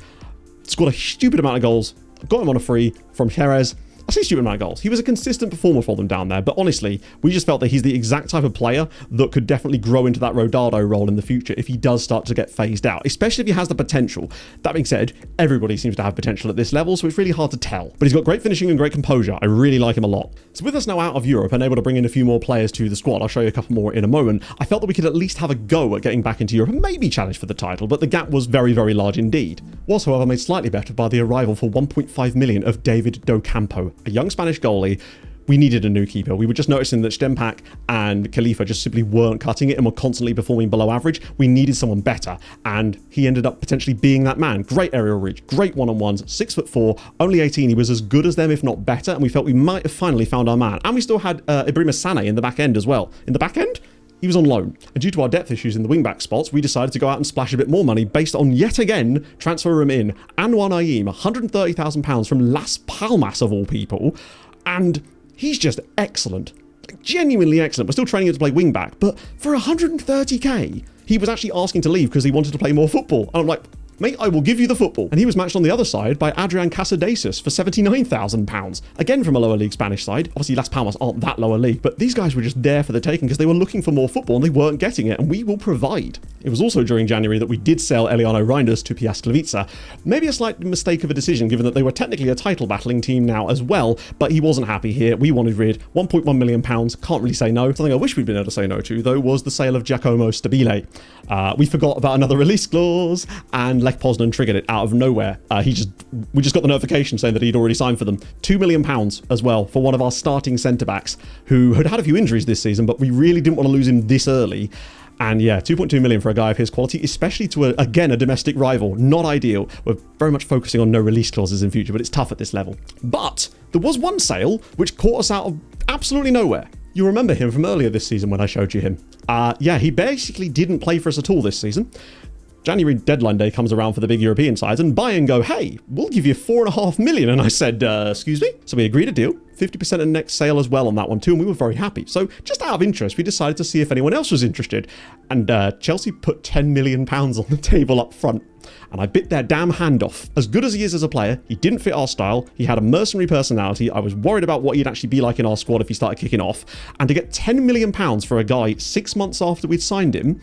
scored a stupid amount of goals, got him on a free from Jerez. I say stupid amount of goals. He was a consistent performer for them down there, but honestly, we just felt that he's the exact type of player that could definitely grow into that Rodado role in the future if he does start to get phased out, especially if he has the potential. That being said, everybody seems to have potential at this level, so it's really hard to tell. But he's got great finishing and great composure. I really like him a lot. So with us now out of Europe and able to bring in a few more players to the squad, I'll show you a couple more in a moment, I felt that we could at least have a go at getting back into Europe and maybe challenge for the title, but the gap was very, very large indeed. Was, however, made slightly better by the arrival for 1.5 million of David Docampo, a young Spanish goalie. We needed a new keeper. We were just noticing that Stempak and Khalifa just simply weren't cutting it and were constantly performing below average. We needed someone better, and he ended up potentially being that man. Great aerial reach, great one-on-ones, 6'4", only 18. He was as good as them, if not better, and we felt we might have finally found our man. And we still had Ibrahima Sane in the back end as well. In the back end? He was on loan. And due to our depth issues in the wing-back spots, we decided to go out and splash a bit more money based on, yet again, transfer room in Anwar Naeem, £130,000 from Las Palmas of all people. And he's just excellent. Genuinely excellent. We're still training him to play wing-back, but for 130k, he was actually asking to leave because he wanted to play more football. And I'm like, mate, I will give you the football. And he was matched on the other side by Adrian Casadesus for £79,000. Again from a lower league Spanish side. Obviously, Las Palmas aren't that lower league, but these guys were just there for the taking because they were looking for more football and they weren't getting it, and we will provide. It was also during January that we did sell Eliano Reinders to Piasklevica. Maybe a slight mistake of a decision given that they were technically a title battling team now as well, but he wasn't happy here. We wanted rid. £1.1 million. Can't really say no. Something I wish we'd been able to say no to, though, was the sale of Giacomo Stabile. We forgot about another release clause, and Lech Poznan triggered it out of nowhere. We just got the notification saying that he'd already signed for them. £2 million as well for one of our starting centre-backs who had had a few injuries this season, but we really didn't want to lose him this early. And yeah, 2.2 million for a guy of his quality, especially to, again, a domestic rival. Not ideal. We're very much focusing on no release clauses in future, but it's tough at this level. But there was one sale which caught us out of absolutely nowhere. You remember him from earlier this season when I showed you him. Yeah, he basically didn't play for us at all this season. January deadline day comes around for the big European sides, and Bayern go, hey, we'll give you 4.5 million. And I said, excuse me? So we agreed a deal, 50% of next sale as well on that one too, and we were very happy. So just out of interest, we decided to see if anyone else was interested. And Chelsea put £10 million on the table up front. And I bit their damn hand off. As good as he is as a player, he didn't fit our style. He had a mercenary personality. I was worried about what he'd actually be like in our squad if he started kicking off. And to get £10 million for a guy 6 months after we'd signed him,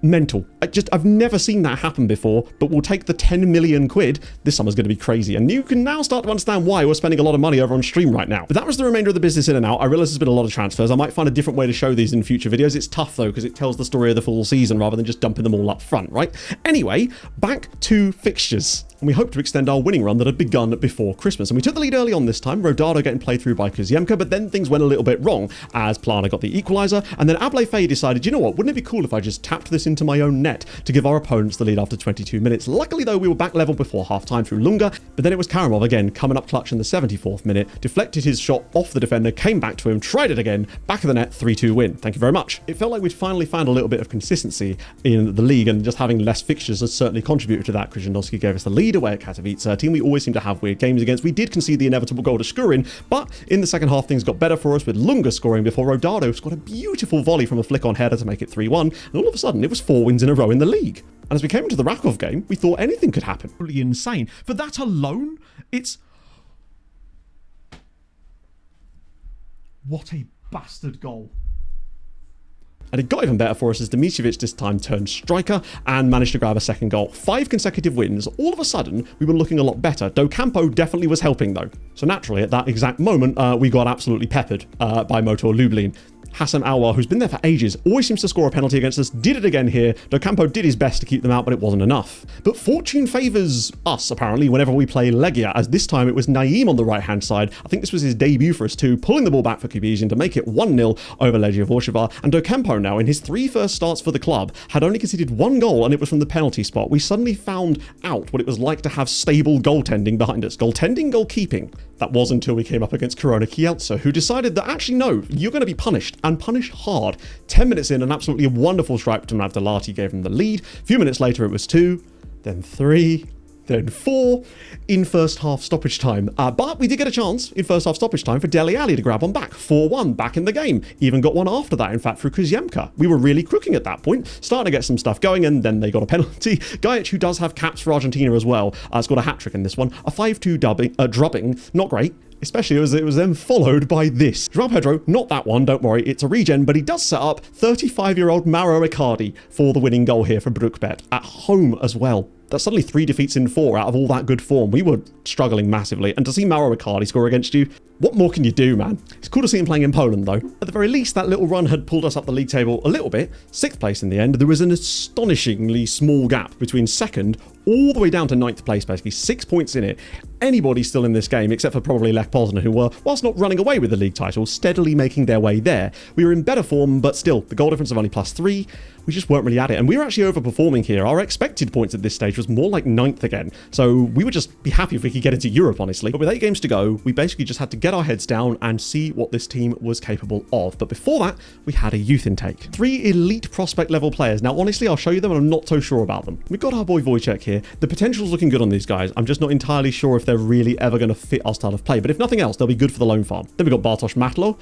mental. I've never seen that happen before, but we'll take the 10 million quid. This summer's going to be crazy, and you can now start to understand why we're spending a lot of money over on stream right now. But that was the remainder of the business in and out. I realize there's been a lot of transfers. I might find a different way to show these in future videos. It's tough though, because it tells the story of the full season rather than just dumping them all up front, right? Anyway, back to fixtures. And we hope to extend our winning run that had begun before Christmas. And we took the lead early on this time, Rodado getting played through by Kuziemka, but then things went a little bit wrong as Plana got the equaliser, and then Ablé Faye decided, you know what, wouldn't it be cool if I just tapped this into my own net to give our opponents the lead after 22 minutes. Luckily though, we were back level before half-time through Lunga, but then it was Karamov again coming up clutch in the 74th minute, deflected his shot off the defender, came back to him, tried it again, back of the net, 3-2 win. Thank you very much. It felt like we'd finally found a little bit of consistency in the league, and just having less fixtures has certainly contributed to that. Krzyzanowski gave us the lead away at Katowice, a team we always seem to have weird games against. We did concede the inevitable goal to Skurin, but in the second half things got better for us with Lunga scoring before Rodado scored a beautiful volley from a flick-on header to make it 3-1, and all of a sudden it was 4 wins in a row in the league. And as we came into the Rakov game, we thought anything could happen. Absolutely insane. For that alone, it's... What a bastard goal. And it got even better for us as Dimitrovic this time turned striker and managed to grab a second goal. 5 consecutive wins. All of a sudden, we were looking a lot better. Docampo definitely was helping though. So naturally, at that exact moment, we got absolutely peppered by Motor Lublin. Hassan Alwar, who's been there for ages, always seems to score a penalty against us, did it again here. Docampo did his best to keep them out, but it wasn't enough. But fortune favours us, apparently, whenever we play Legia, as this time it was Naeem on the right-hand side. I think this was his debut for us too, pulling the ball back for Kubizin to make it 1-0 over Legia Warszawa. And Docampo now, in his 3 first starts for the club, had only conceded 1 goal, and it was from the penalty spot. We suddenly found out what it was like to have stable goaltending behind us. Goaltending, goalkeeping. That was until we came up against Corona Kielce, who decided that actually no, you're going to be punished, and punished hard. 10 minutes in, an absolutely wonderful strike to Navdalati gave him the lead. A few minutes later it was 2, then 3, then 4 in first half stoppage time. But we did get a chance in first half stoppage time for Dele Alli to grab one back. 4-1 back in the game. Even got one after that, in fact, through Kuziemka. We were really cooking at that point, starting to get some stuff going, and then they got a penalty. Gajic, who does have caps for Argentina as well, has got a hat-trick in this one. A 5-2 drubbing, not great. Especially as it was then followed by this. João Pedro, not that one, don't worry, it's a regen, but he does set up 35-year-old Mauro Icardi for the winning goal here for Brookbet, at home as well. That's suddenly 3 defeats in 4 out of all that good form. We were struggling massively, and to see Mauro Icardi score against you, what more can you do, man? It's cool to see him playing in Poland, though. At the very least, that little run had pulled us up the league table a little bit. 6th place in the end. There was an astonishingly small gap between 2nd all the way down to 9th place, basically. 6 points in it. Anybody still in this game, except for probably Lech Poznan, who were, whilst not running away with the league title, steadily making their way there. We were in better form, but still, the goal difference of only +3, we just weren't really at it. And we were actually overperforming here. Our expected points at this stage was more like 9th again. So we would just be happy if we could get into Europe, honestly. But with 8 games to go, we basically just had to get our heads down and see what this team was capable of. But before that, we had a youth intake. 3 elite prospect level players. Now, honestly, I'll show you them and I'm not so sure about them. We've got our boy Wojciech here. The potential's looking good on these guys. I'm just not entirely sure if they're really ever going to fit our style of play. But if nothing else, they'll be good for the loan farm. Then we've got Bartosz Matlo,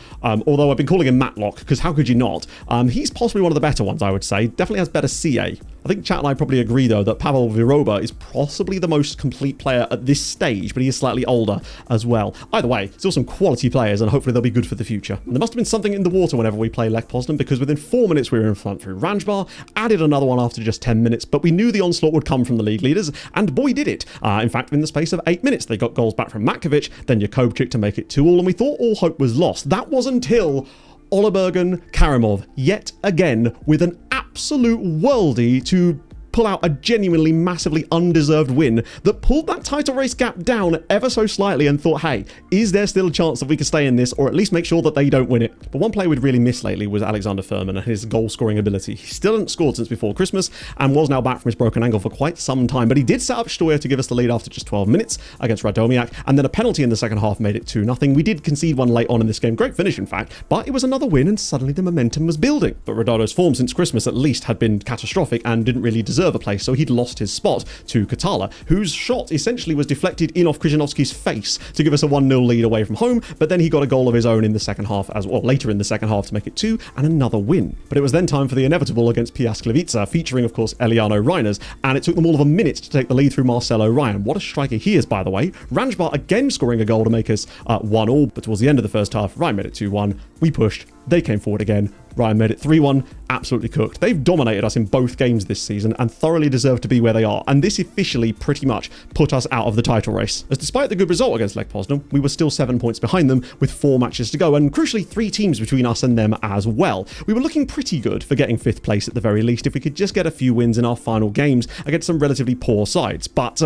although I've been calling him Matlock, because how could you not? He's possibly one of the better ones, I would say. Definitely has better CA. I think chat and I probably agree, though, that Pavel Viroba is possibly the most complete player at this stage, but he is slightly older as well. Either way, still some quality players, and hopefully they'll be good for the future. And there must have been something in the water whenever we play Lech Poznan, because within 4 minutes we were in front through Ranjbar, added another one after just 10 minutes, but we knew the onslaught would come from the league leaders, and boy did it. In fact, in the space of 8 minutes, they got goals back from Matkovic, then Jakobczyk to make it 2-2, and we thought all hope was lost. That was until Olibergen Karimov, yet again, with an absolute worldie to pull out a genuinely massively undeserved win that pulled that title race gap down ever so slightly and thought, hey, is there still a chance that we can stay in this, or at least make sure that they don't win it? But one player we'd really missed lately was Alexander Furman and his goal scoring ability. He still hadn't scored since before Christmas and was now back from his broken ankle for quite some time, but he did set up Stoyer to give us the lead after just 12 minutes against Radomiak, and then a penalty in the second half made it 2-0. We did concede one late on in this game, great finish in fact, but it was another win and suddenly the momentum was building. But Radodo's form since Christmas at least had been catastrophic and didn't really deserve a place, so he'd lost his spot to Katala, whose shot essentially was deflected in off Krzyżanowski's face to give us a 1-0 lead away from home, but then he got a goal of his own in the second half as well, later in the second half to make it 2 and another win. But it was then time for the inevitable against Piast Gliwice, featuring of course Eliano Reiners, and it took them all of a minute to take the lead through Marcelo Ryan. What a striker he is, by the way. Ranjbar again scoring a goal to make us 1-1, but towards the end of the first half, Ryan made it 2-1. We pushed, they came forward again, Ryan made it 3-1, absolutely cooked. They've dominated us in both games this season and thoroughly deserve to be where they are, and this officially pretty much put us out of the title race. As despite the good result against Lech Poznan, we were still 7 points behind them with 4 matches to go, and crucially 3 teams between us and them as well. We were looking pretty good for getting 5th place at the very least if we could just get a few wins in our final games against some relatively poor sides, but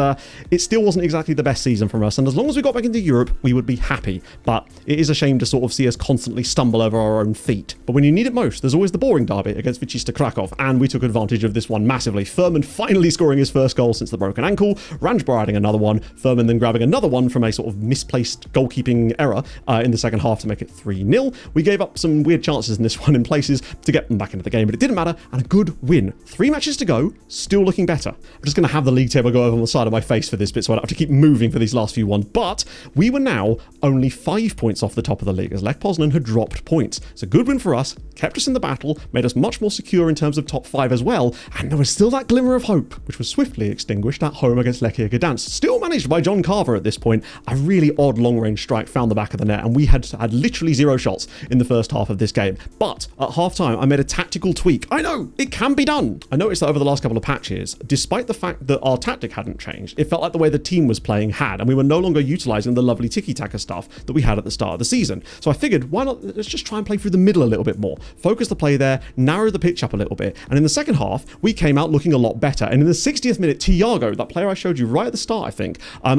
it still wasn't exactly the best season from us, and as long as we got back into Europe, we would be happy. But it is a shame to sort of see us constantly stumble over our own feet. But when you need it most, there's always the boring derby against Wisła Kraków, and we took advantage of this one massively. Furman finally scoring his first goal since the broken ankle, Ranjbar adding another one, Furman then grabbing another one from a sort of misplaced goalkeeping error in the second half to make it 3-0. We gave up some weird chances in this one in places to get them back into the game, but it didn't matter, and a good win. 3 matches to go, still looking better. I'm just going to have the league table go over on the side of my face for this bit, so I don't have to keep moving for these last few ones, but we were now only 5 points off the top of the league, as Lech Poznan had dropped dropped points. It's a good win for us, kept us in the battle, made us much more secure in terms of top 5 as well, and there was still that glimmer of hope, which was swiftly extinguished at home against Lechia Gdansk. Still managed by John Carver at this point. A really odd long-range strike found the back of the net, and we had literally 0 shots in the first half of this game. But at half-time, I made a tactical tweak. I know, it can be done. I noticed that over the last couple of patches, despite the fact that our tactic hadn't changed, it felt like the way the team was playing had, and we were no longer utilising the lovely tiki-taka stuff that we had at the start of the season. So I figured, why not, let's just try and play through the middle a little bit more, focus the play there, narrow the pitch up a little bit, and in the second half, we came out looking a lot better. And in the 60th minute, Thiago, that player I showed you right at the start, I think,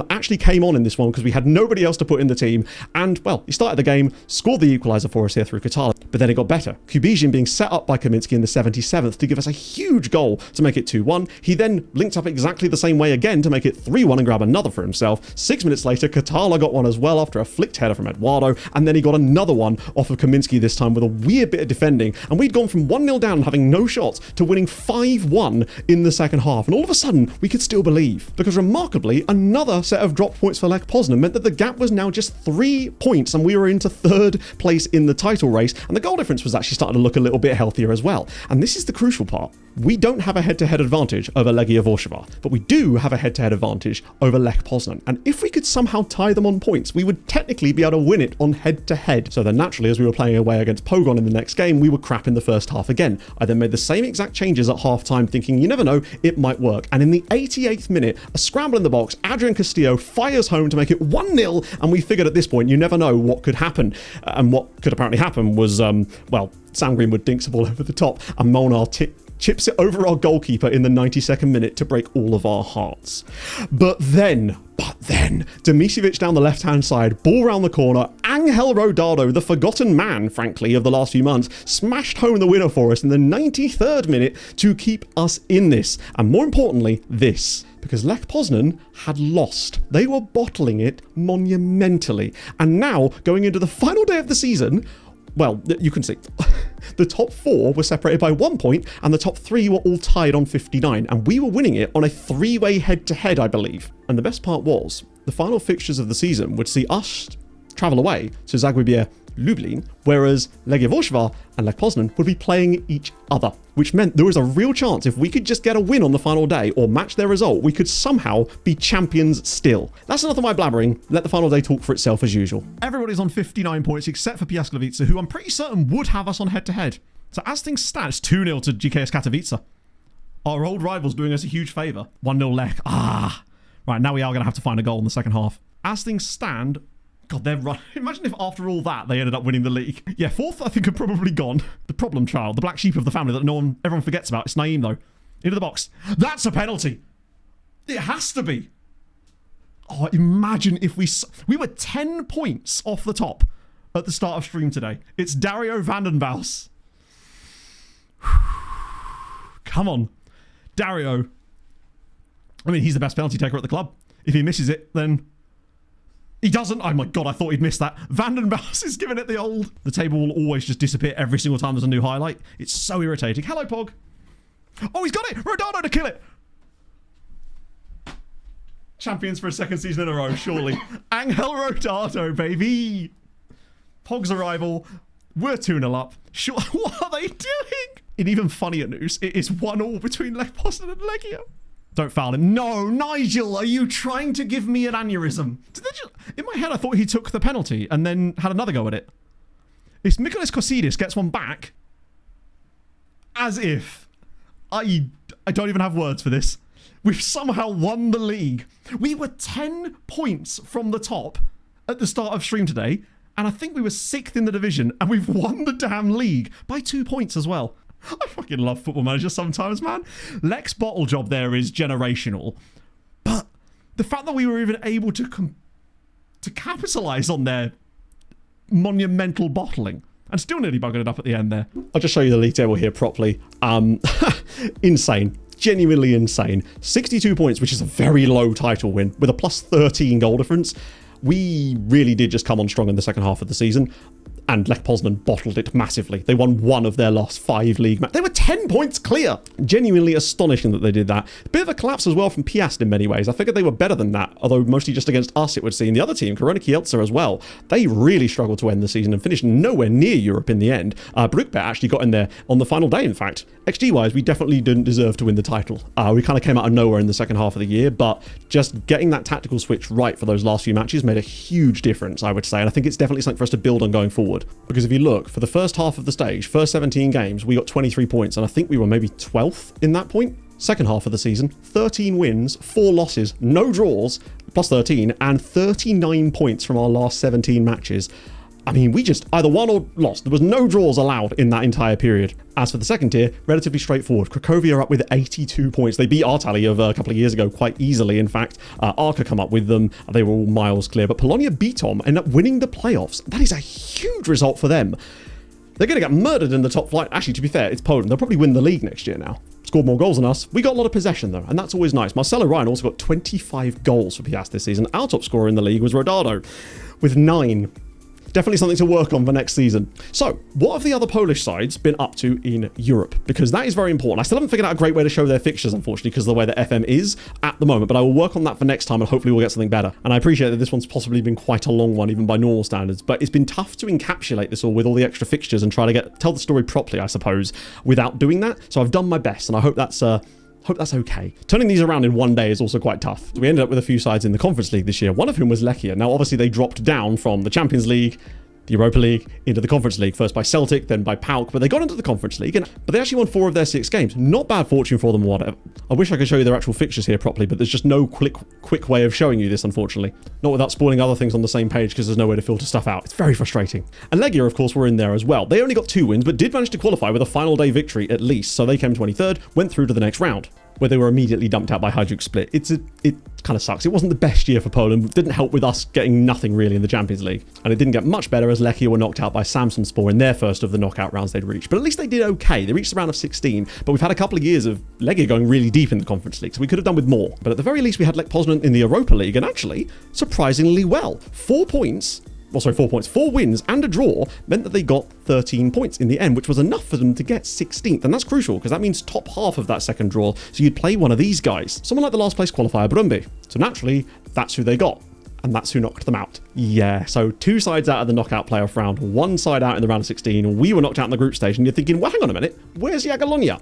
actually came on in this one because we had nobody else to put in the team, and, well, he started the game, scored the equaliser for us here through Qatar, but then it got better. Kubizin being set up by Kaminski in the 77th to give us a huge goal to make it 2-1. He then linked up exactly the same way again to make it 3-1 and grab another for himself. 6 minutes later, Katala got one as well after a flicked header from Eduardo, and then he got another one off of Kaminski this time with a weird bit of defending, and we'd gone from 1-0 down and having no shots to winning 5-1 in the second half, and all of a sudden we could still believe, because remarkably another set of drop points for Lech Poznan meant that the gap was now just 3 points and we were into 3rd place in the title race, and the goal difference was actually starting to look a little bit healthier as well. And this is the crucial part. We don't have a head-to-head advantage over Legia Warszawa, but we do have a head-to-head advantage over Lech Poznan, and if we could somehow tie them on points, we would technically be able to win it on head-to-head. So then naturally, as we were playing away against Pogon in the next game, we were crap in the first half again. I then made the same exact changes at half-time, thinking, you never know, it might work. And in the 88th minute, a scramble in the box, Adrian Castillo fires home to make it 1-0, and we figured at this point, you never know what could happen. And what could apparently happen was, well, Sam Greenwood dinks the ball over the top, and Molnar chips it over our goalkeeper in the 92nd minute to break all of our hearts. But then, Demisevic down the left-hand side, ball round the corner, Angel Rodado, the forgotten man, frankly, of the last few months, smashed home the winner for us in the 93rd minute to keep us in this. And more importantly, this. Because Lech Poznan had lost. They were bottling it monumentally. And now, going into the final day of the season, well, you can see, the top 4 were separated by 1 point, and the top 3 were all tied on 59, and we were winning it on a 3-way head-to-head, I believe. And the best part was, the final fixtures of the season would see us travel away to Zagłębie Lublin, whereas Legia Warszawa and Lech Poznan would be playing each other, which meant there was a real chance if we could just get a win on the final day or match their result, we could somehow be champions still. That's enough of my blabbering. Let the final day talk for itself as usual. Everybody's on 59 points except for Piasklewice, who I'm pretty certain would have us on head-to-head. So as things stand, it's 2-0 to GKS Katowice. Our old rivals doing us a huge favour. 1-0 Lech. Right, now we are going to have to find a goal in the second half. As things stand, God, they're right. Imagine if after all that, they ended up winning the league. Yeah, 4th, I think, are probably gone. The problem child, the black sheep of the family that everyone forgets about. It's Naeem, though. Into the box. That's a penalty. It has to be. Oh, imagine if we were 10 points off the top at the start of stream today. It's Dario Vandenbos. Come on. Dario. I mean, he's the best penalty taker at the club. If he misses it, then he doesn't. Oh my God, I thought he'd missed that. Vandenbos is giving it the old. The table will always just disappear every single time there's a new highlight. It's so irritating. Hello, Pog. Oh, he's got it. Rodado to kill it. Champions for a second season in a row, surely. Angel Rodado, baby. Pog's arrival. We're 2-0 up. Sure. What are they doing? In even funnier news, it is 1-1 between Lech Poznan and Legia. Don't foul him. No, Nigel, are you trying to give me an aneurysm? In my head, I thought he took the penalty and then had another go at it. If Mikolas Kosidis gets one back, as if. I don't even have words for this. We've somehow won the league. We were 10 points from the top at the start of stream today, and I think we were 6th in the division, and we've won the damn league by 2 points as well. I fucking love Football Manager sometimes, man. Lech's bottle job there is generational. But the fact that we were even able to capitalise on their monumental bottling and still nearly buggered it up at the end there. I'll just show you the league table here properly. Insane. Genuinely insane. 62 points, which is a very low title win, with a plus 13 goal difference. We really did just come on strong in the second half of the season. and Lech Poznan bottled it massively. They won 1 of their last 5 league matches. They were 10 points clear. Genuinely astonishing that they did that. A bit of a collapse as well from Piast in many ways. I figured they were better than that, although mostly just against us it would seem. The other team, Korona Kielce as well, they really struggled to end the season and finished nowhere near Europe in the end. Brookbet actually got in there on the final day, in fact. XG-wise, we definitely didn't deserve to win the title. We kind of came out of nowhere in the second half of the year, but just getting that tactical switch right for those last few matches made a huge difference, I would say, and I think it's definitely something for us to build on going forward. Because if you look, for the first half of the stage, first 17 games, we got 23 points, and I think we were maybe 12th in that point. Second half of the season, 13 wins, 4 losses, no draws, plus 13, and 39 points from our last 17 matches. I mean, we just either won or lost. There was no draws allowed in that entire period. As for the second tier, relatively straightforward. Cracovia are up with 82 points. They beat our tally of a couple of years ago quite easily. In fact, Arca come up with them. They were all miles clear. But Polonia Bytom end up winning the playoffs. That is a huge result for them. They're going to get murdered in the top flight. Actually, to be fair, it's Poland. They'll probably win the league next year now. Scored more goals than us. We got a lot of possession, though, and that's always nice. Marcelo Ryan also got 25 goals for Piast this season. Our top scorer in the league was Rodado with 9. Definitely something to work on for next season. So, what have the other Polish sides been up to in Europe? Because that is very important. I still haven't figured out a great way to show their fixtures, unfortunately, because of the way that FM is at the moment, but I will work on that for next time, and hopefully we'll get something better. And I appreciate that this one's possibly been quite a long one, even by normal standards, but it's been tough to encapsulate this all with all the extra fixtures and try to tell the story properly, I suppose, without doing that. So I've done my best, and I hope that's okay. Turning these around in one day is also quite tough. We ended up with a few sides in the Conference League this year, one of whom was Lechia. Now, obviously, they dropped down from the Champions League, the Europa League, into the Conference League, first by Celtic, then by PAOK, but they got into the Conference League, but they actually won 4 of their 6 games. Not bad fortune for them or whatever. I wish I could show you their actual fixtures here properly, but there's just no quick way of showing you this, unfortunately. Not without spoiling other things on the same page, because there's no way to filter stuff out. It's very frustrating. And Legia, of course, were in there as well. They only got 2 wins, but did manage to qualify with a final day victory at least, so they came 23rd, went through to the next round, where they were immediately dumped out by Hajduk Split. It kind of sucks. It wasn't the best year for Poland. It didn't help with us getting nothing really in the Champions League. And it didn't get much better as Lechia were knocked out by Samsunspor in their first of the knockout rounds they'd reached. But at least they did okay. They reached the round of 16, but we've had a couple of years of Legia going really deep in the Conference League, so we could have done with more. But at the very least, we had Lech Poznan in the Europa League, and actually, surprisingly well. 4 points. Well, sorry, 4 points. 4 wins and a draw meant that they got 13 points in the end, which was enough for them to get 16th. And that's crucial because that means top half of that second draw. So you'd play one of these guys, someone like the last place qualifier, Brumby. So naturally, that's who they got. And that's who knocked them out. Yeah, so 2 sides out of the knockout playoff round, 1 side out in the round of 16. We were knocked out in the group stage, and you're thinking, well, hang on a minute, where's Jagiellonia?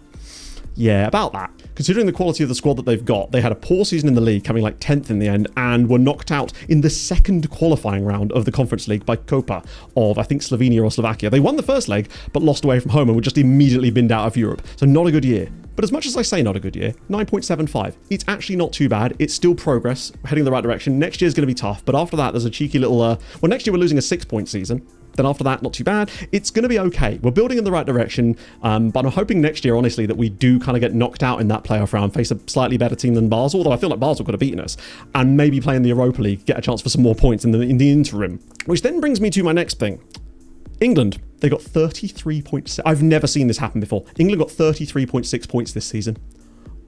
Yeah, about that. Considering the quality of the squad that they've got, they had a poor season in the league, coming like 10th in the end, and were knocked out in the second qualifying round of the Conference League by Kopa of, I think, Slovenia or Slovakia. They won the first leg, but lost away from home and were just immediately binned out of Europe. So not a good year. But as much as I say not a good year, 9.75. It's actually not too bad. It's still progress, heading in the right direction. Next year's going to be tough, but after that, there's a cheeky little... well, next year we're losing a 6-point season. Then after that, not too bad. It's going to be okay. We're building in the right direction, but I'm hoping next year, honestly, that we do kind of get knocked out in that playoff round, face a slightly better team than Basel, although I feel like Basel could have beaten us, and maybe play in the Europa League, get a chance for some more points in the interim. Which then brings me to my next thing. England. They got 33.6. I've never seen this happen before. England got 33.6 points this season.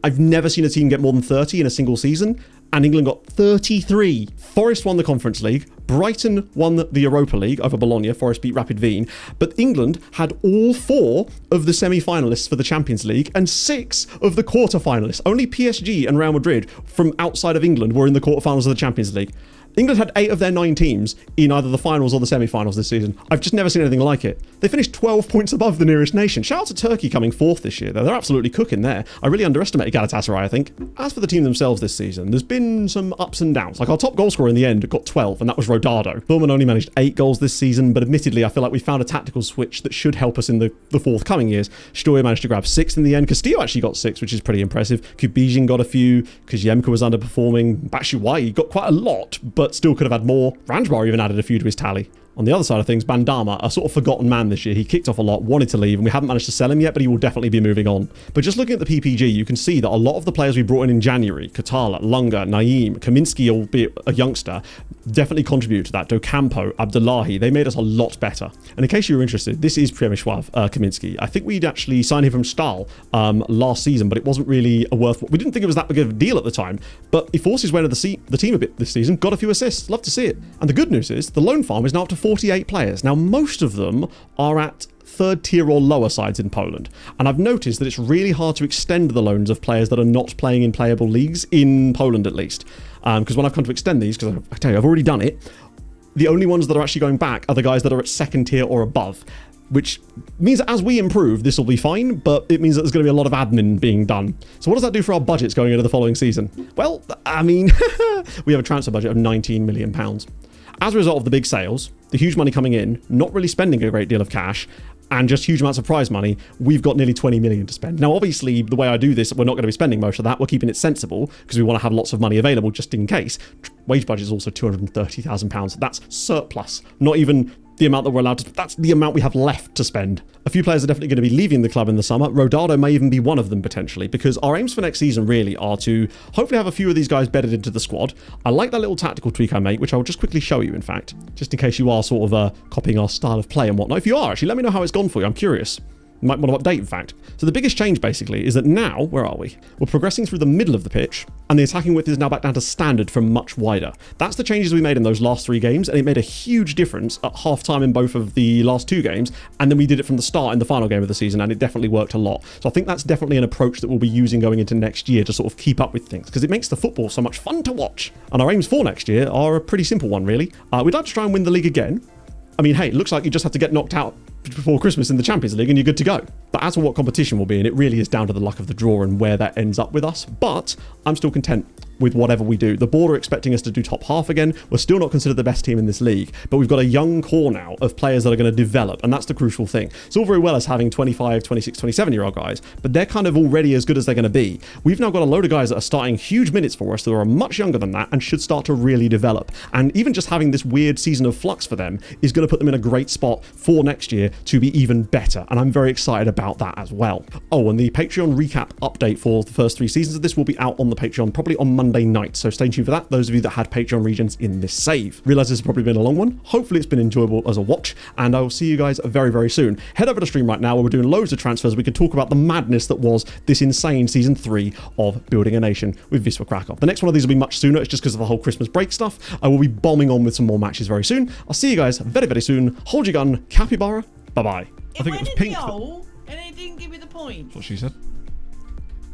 I've never seen a team get more than 30 in a single season, and England got 33. Forest won the Conference League. Brighton won the Europa League over Bologna. Forest beat Rapid Wien. But England had all 4 of the semi-finalists for the Champions League and 6 of the quarter-finalists. Only PSG and Real Madrid from outside of England were in the quarter-finals of the Champions League. England had 8 of their 9 teams in either the finals or the semi-finals this season. I've just never seen anything like it. They finished 12 points above the nearest nation. Shout out to Turkey coming 4th this year, though. They're absolutely cooking there. I really underestimated Galatasaray, I think. As for the team themselves this season, there's been some ups and downs. Like our top goal scorer in the end got 12, and that was Rodado. Thurman only managed 8 goals this season, but admittedly, I feel like we found a tactical switch that should help us in the forthcoming years. Stoya managed to grab 6 in the end. Castillo actually got 6, which is pretty impressive. Kubizin got a few. Koziemka was underperforming. Batshuayi got quite a lot, but still could have had more. Ranjbar even added a few to his tally. On the other side of things, Bandama, a sort of forgotten man this year. He kicked off a lot, wanted to leave, and we haven't managed to sell him yet, but he will definitely be moving on. But just looking at the PPG, you can see that a lot of the players we brought in January, Katala, Lunga, Naeem, Kaminsky, albeit a youngster, definitely contributed to that. Docampo, Abdullahi, they made us a lot better. And in case you were interested, this is Przemysław Kaminsky. I think we'd actually signed him from Stahl last season, but it wasn't really a worthwhile... We didn't think it was that big of a deal at the time, but he forced his way into the team a bit this season, got a few assists. Love to see it. And the good news is, the loan farm is now up to 48 players. Now, most of them are at third tier or lower sides in Poland. And I've noticed that it's really hard to extend the loans of players that are not playing in playable leagues, in Poland at least. Because when I've come to extend these, because I tell you, I've already done it, the only ones that are actually going back are the guys that are at second tier or above, which means that as we improve, this will be fine, but it means that there's going to be a lot of admin being done. So what does that do for our budgets going into the following season? Well, I mean, we have a transfer budget of £19 million. As a result of the big sales, the huge money coming in, not really spending a great deal of cash, and just huge amounts of prize money, we've got nearly 20 million to spend. Now, obviously, the way I do this, we're not going to be spending most of that. We're keeping it sensible because we want to have lots of money available just in case. Wage budget is also £230,000. That's surplus, not even the amount that we're allowed to, that's the amount we have left to spend. A few players are definitely going to be leaving the club in the summer. Rodado may even be one of them potentially, because our aims for next season really are to hopefully have a few of these guys bedded into the squad. I like that little tactical tweak I made, which I'll just quickly show you, in fact, just in case you are sort of copying our style of play and whatnot. If you are, actually, let me know how it's gone for you. I'm curious. You might want to update, in fact. So the biggest change, basically, is that now, where are we? We're progressing through the middle of the pitch, and the attacking width is now back down to standard from much wider. That's the changes we made in those last 3 games, and it made a huge difference at half-time in both of the last 2 games, and then we did it from the start in the final game of the season, and it definitely worked a lot. So I think that's definitely an approach that we'll be using going into next year to sort of keep up with things, because it makes the football so much fun to watch. And our aims for next year are a pretty simple one, really. We'd like to try and win the league again. I mean, hey, it looks like you just have to get knocked out before Christmas in the Champions League and you're good to go. But as for what competition will be, and it really is down to the luck of the draw and where that ends up with us, but I'm still content with whatever we do. The board are expecting us to do top half again. We're still not considered the best team in this league, but we've got a young core now of players that are going to develop, and that's the crucial thing. It's all very well as having 25, 26, 27-year-old guys, but they're kind of already as good as they're going to be. We've now got a load of guys that are starting huge minutes for us that are much younger than that and should start to really develop. And even just having this weird season of flux for them is going to put them in a great spot for next year to be even better, and I'm very excited about that as well. Oh, and the Patreon recap update for the first 3 seasons of this will be out on the Patreon probably on Monday night, so stay tuned for that, those of you that had Patreon regions in this save. Realize this has probably been a long one. Hopefully it's been enjoyable as a watch, and I will see you guys very, very soon. Head over to stream right now where we're doing loads of transfers. We can talk about the madness that was this insane season 3 of Building a Nation with Wisła Kraków. The next one of these will be much sooner. It's just because of the whole Christmas break stuff. I will be bombing on with some more matches very soon. I'll see you guys very, very soon. Hold your gun, capybara. Bye-bye. I think it was pink. And it didn't give me the point. That's what she said.